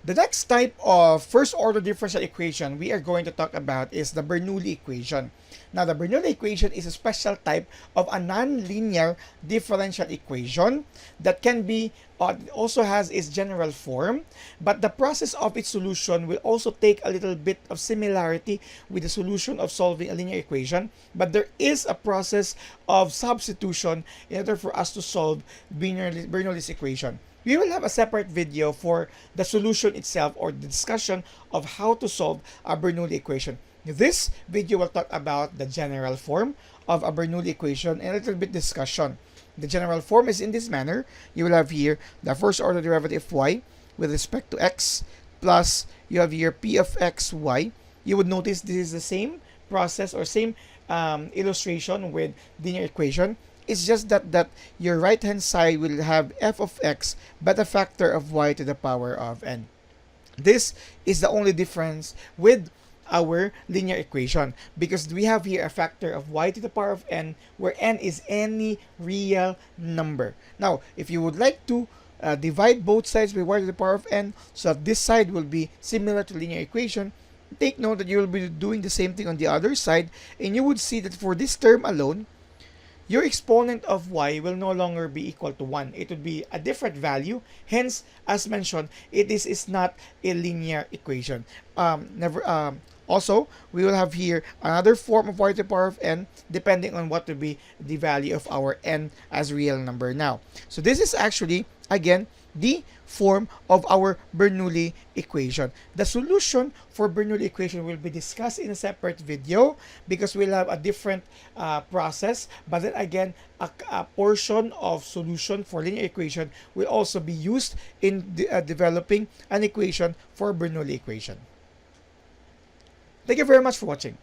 The next type of first-order differential equation we are going to talk about is the Bernoulli equation. Now, the Bernoulli equation is a special type of a nonlinear differential equation that can be also has its general form, but the process of its solution will also take a little bit of similarity with the solution of solving a linear equation, but there is a process of substitution in order for us to solve Bernoulli's equation. We will have a separate video for the solution itself or the discussion of how to solve a Bernoulli equation. This video will talk about the general form of a Bernoulli equation and a little bit discussion. The general form is in this manner. You will have here the first order derivative of y with respect to x plus you have here p of x y. You would notice this is the same process or same illustration with linear equation. It's just that your right hand side will have f of x but a factor of y to the power of n. This is the only difference with our linear equation because we have here a factor of y to the power of n where n is any real number. Now, if you would like to divide both sides by y to the power of n so that this side will be similar to linear equation, take note that you will be doing the same thing on the other side, and you would see that for this term alone, your exponent of y will no longer be equal to 1. It would be a different value. Hence, as mentioned, is not a linear equation. Also, we will have here another form of y to the power of n depending on what will be the value of our n as real number now. So this is actually, again, the form of our Bernoulli equation. The solution for Bernoulli equation will be discussed in a separate video because we'll have a different process. But then again, a portion of solution for linear equation will also be used in developing an equation for Bernoulli equation. Thank you very much for watching.